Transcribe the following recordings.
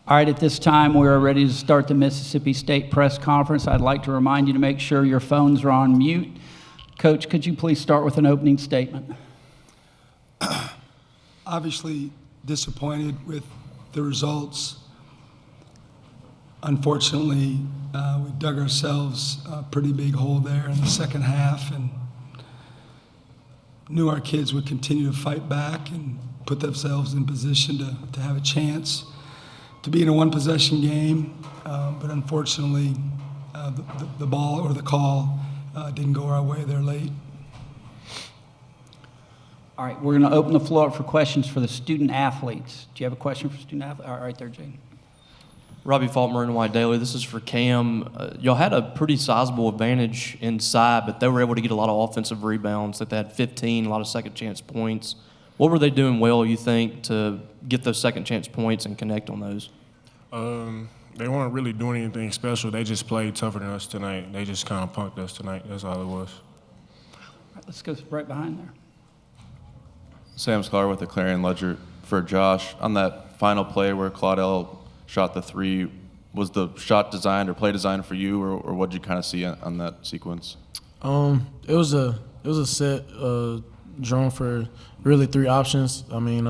All right, at this time, we're ready to start the Mississippi State press conference. I'd like to remind you to make sure your phones are on mute. Coach, could you please start with an opening statement? Obviously disappointed with the results. Unfortunately, we dug ourselves a pretty big hole there in the second half and knew our kids would continue to fight back and put themselves in position to have a chance to be in a one-possession game, but unfortunately, the ball or the call didn't go our way there late. All right, we're going to open the floor up for questions for the student athletes. Do you have a question for student athletes? All right, there, Jane. Robbie Faulkner and White Daily. This is for Cam. Y'all had a pretty sizable advantage inside, but they were able to get a lot of offensive rebounds. That they had 15, a lot of second chance points. What were they doing well, you think, to get those second chance points and connect on those? They weren't really doing anything special. They just played tougher than us tonight. They just kind of punked us tonight. That's all it was. All right, let's go right behind there. Sam Sklar with the Clarion Ledger. For Josh, on that final play where Claudel shot the three, was the shot designed or play designed for you, or what did you kind of see on that sequence? It was a set drawn for really three options. I mean,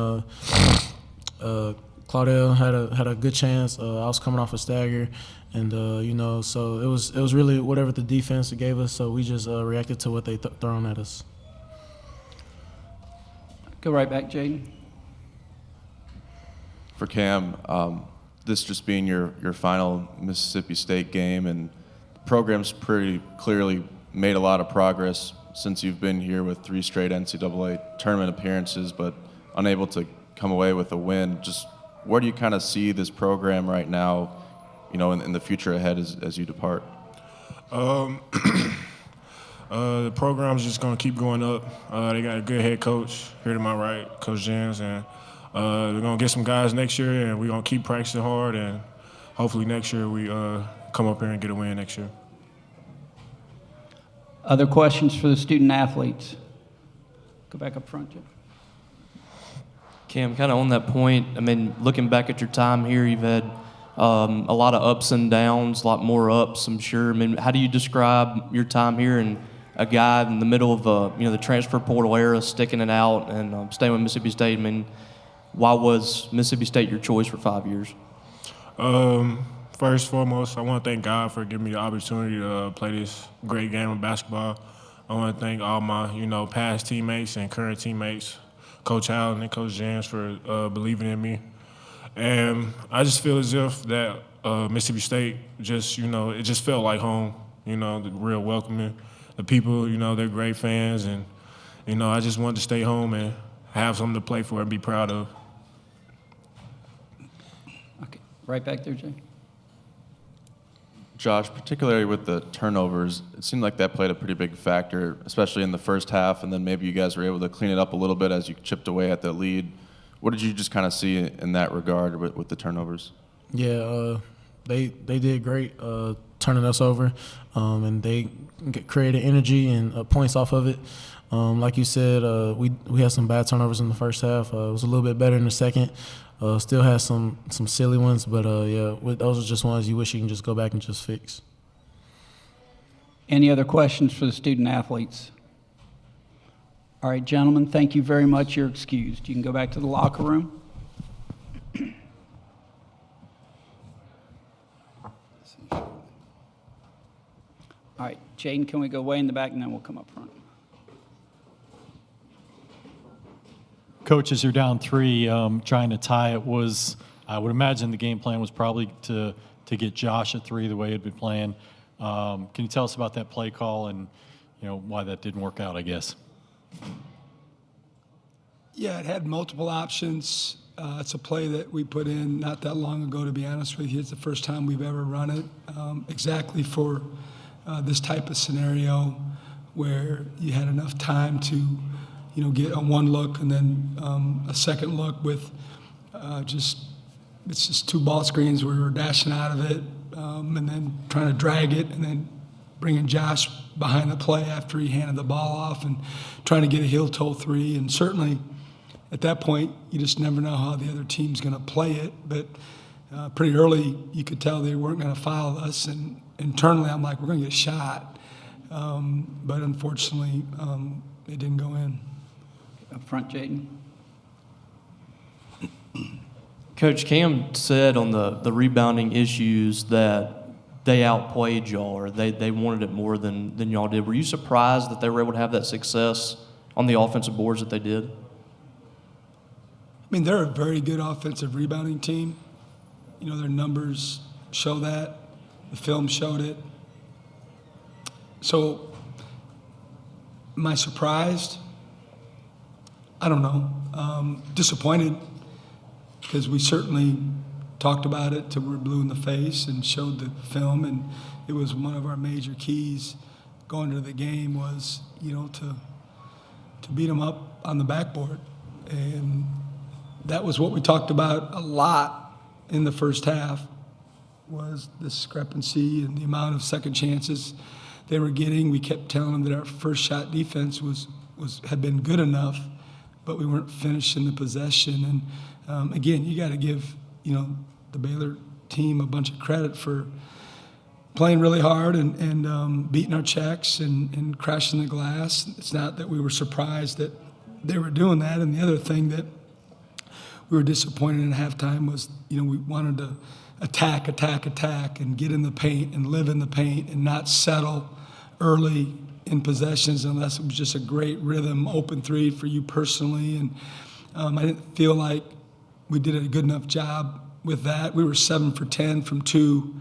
Claudel had a good chance. I was coming off a stagger, and so it was really whatever the defense gave us. So we just reacted to what they thrown at us. Go right back, Jaden. For Cam, this just being your final Mississippi State game, and the program's pretty clearly made a lot of progress since you've been here with 3 straight NCAA tournament appearances, but unable to come away with a win. Just where do you kind of see this program right now, in the future ahead as you depart? The program's just going to keep going up. They got a good head coach here to my right, Coach Jens, and we're going to get some guys next year, and we're going to keep practicing hard, and hopefully next year we come up here and get a win next year. Other questions for the student athletes? Go back up front, Jim. Cam, kind of on that point, I mean, looking back at your time here, you've had a lot of ups and downs, a lot more ups, I'm sure. I mean, how do you describe your time here and a guy in the middle of the transfer portal era, sticking it out and staying with Mississippi State? I mean, why was Mississippi State your choice for 5 years? First and foremost, I want to thank God for giving me the opportunity to play this great game of basketball. I want to thank all my, past teammates and current teammates, Coach Allen and Coach Jans for believing in me. And I just feel as if that Mississippi State just, it just felt like home, the real welcoming. The people, they're great fans, and, I just wanted to stay home and have something to play for and be proud of. Okay, right back there, Jay. Josh, particularly with the turnovers, it seemed like that played a pretty big factor, especially in the first half, and then maybe you guys were able to clean it up a little bit as you chipped away at the lead. What did you just kind of see in that regard with the turnovers? Yeah, they did great turning us over, and they created energy and points off of it. Like you said, we had some bad turnovers in the first half. It was a little bit better in the second. Still has some silly ones, but those are just ones you wish you can just go back and just fix. Any other questions for the student athletes? All right, gentlemen, thank you very much. You're excused. You can go back to the locker room. All right, Jaden, can we go way in the back and then we'll come up front? Coach, as you're down 3, trying to tie it, I would imagine the game plan was probably to get Josh at 3 the way he'd been playing. Can you tell us about that play call and why that didn't work out, I guess? Yeah, it had multiple options. It's a play that we put in not that long ago, to be honest with you. It's the first time we've ever run it exactly for this type of scenario where you had enough time to get a one look and then a second look with it's just 2 ball screens where we were dashing out of it and then trying to drag it and then bringing Josh behind the play after he handed the ball off and trying to get a heel toe 3. And certainly at that point, you just never know how the other team's going to play it. But pretty early, you could tell they weren't going to foul us, and internally, I'm like, we're going to get shot. But unfortunately, it didn't go in. Up front, Jaden. Coach, Cam said on the rebounding issues that they outplayed y'all, or they wanted it more than y'all did. Were you surprised that they were able to have that success on the offensive boards that they did? I mean, they're a very good offensive rebounding team. You know, their numbers show that. The film showed it. So, am I surprised? I don't know. Disappointed, because we certainly talked about it till we were blue in the face and showed the film, and it was one of our major keys going to the game was, you know, to beat them up on the backboard. And that was what we talked about a lot in the first half, was the discrepancy and the amount of second chances they were getting. We kept telling them that our first shot defense had been good enough, but we weren't finishing the possession. And again, you got to give, you know, the Baylor team a bunch of credit for playing really hard and beating our checks and crashing the glass. It's not that we were surprised that they were doing that. And the other thing that we were disappointed in halftime was, you know, we wanted to attack, and get in the paint and live in the paint and not settle early in possessions unless it was just a great rhythm, open three for you personally. And I didn't feel like we did a good enough job with that. We were 7 for 10 from 2,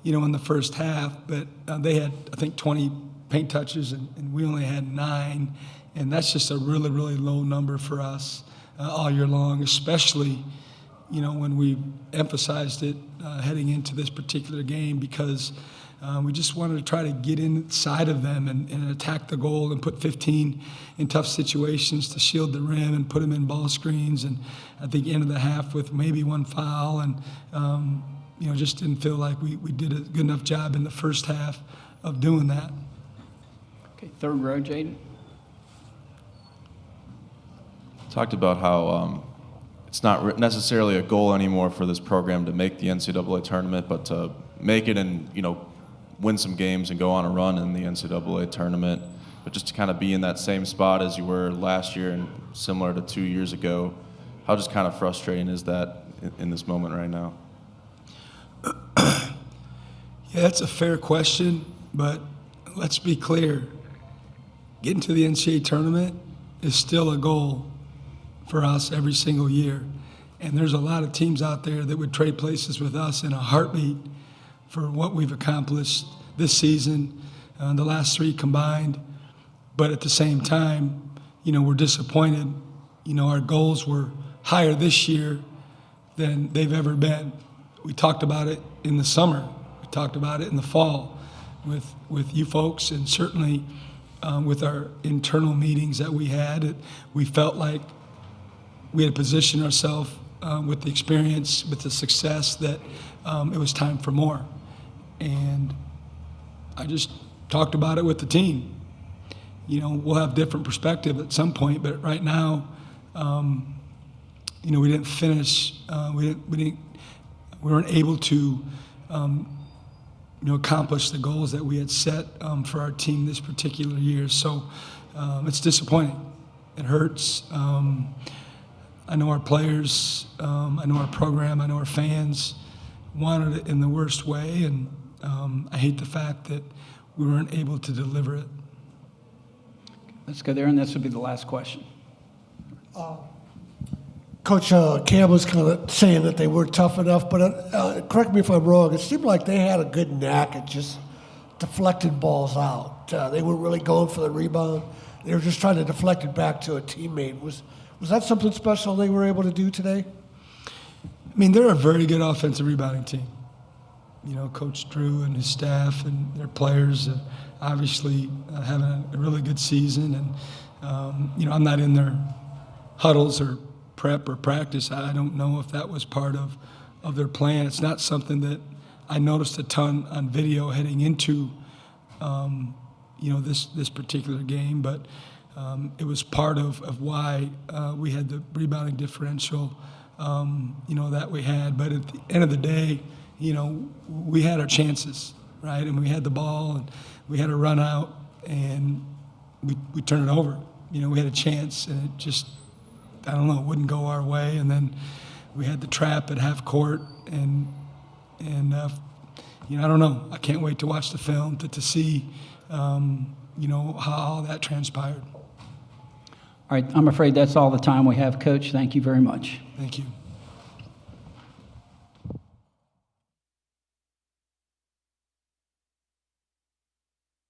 you know, in the first half, but they had, I think, 20 paint touches and we only had 9. And that's just a really, really low number for us all year long, especially, you know, when we emphasized it heading into this particular game, because we just wanted to try to get inside of them and attack the goal and put 15 in tough situations to shield the rim and put them in ball screens. And I think end of the half with maybe 1 foul, and you know, just didn't feel like we did a good enough job in the first half of doing that. Okay, third row, Jaden. Talked about how it's not necessarily a goal anymore for this program to make the NCAA tournament, but to make it and, you know, win some games and go on a run in the NCAA tournament. But just to kind of be in that same spot as you were last year and similar to 2 years ago, how just kind of frustrating is that in this moment right now? Yeah, that's a fair question, but let's be clear. Getting to the NCAA tournament is still a goal for us every single year. And there's a lot of teams out there that would trade places with us in a heartbeat for what we've accomplished this season, the last 3 combined. But at the same time, you know, we're disappointed. You know, our goals were higher this year than they've ever been. We talked about it in the summer. We talked about it in the fall with you folks, and certainly with our internal meetings that we had. We felt like we had positioned ourselves with the experience, with the success, that it was time for more. And I just talked about it with the team. You know, we'll have different perspective at some point, but right now, you know, we didn't finish. We weren't able to, you know, accomplish the goals that we had set for our team this particular year. So it's disappointing. It hurts. I know our players, I know our program, I know our fans wanted it in the worst way, and I hate the fact that we weren't able to deliver it. Let's go there, and this will be the last question. Coach Cam was kind of saying that they weren't tough enough, but correct me if I'm wrong, it seemed like they had a good knack at just deflecting balls out. They weren't really going for the rebound. They were just trying to deflect it back to a teammate. Was that something special they were able to do today? I mean, they're a very good offensive rebounding team. You know, Coach Drew and his staff and their players are obviously having a really good season. And, you know, I'm not in their huddles or prep or practice. I don't know if that was part of their plan. It's not something that I noticed a ton on video heading into, you know, this particular game. But it was part of why we had the rebounding differential that we had. But at the end of the day, we had our chances, right? And we had the ball, and we had a run out, and we turned it over. We had a chance, and it just, I don't know, it wouldn't go our way. And then we had the trap at half court, and I don't know. I can't wait to watch the film to see, how that transpired. All right, I'm afraid that's all the time we have, Coach. Thank you very much. Thank you.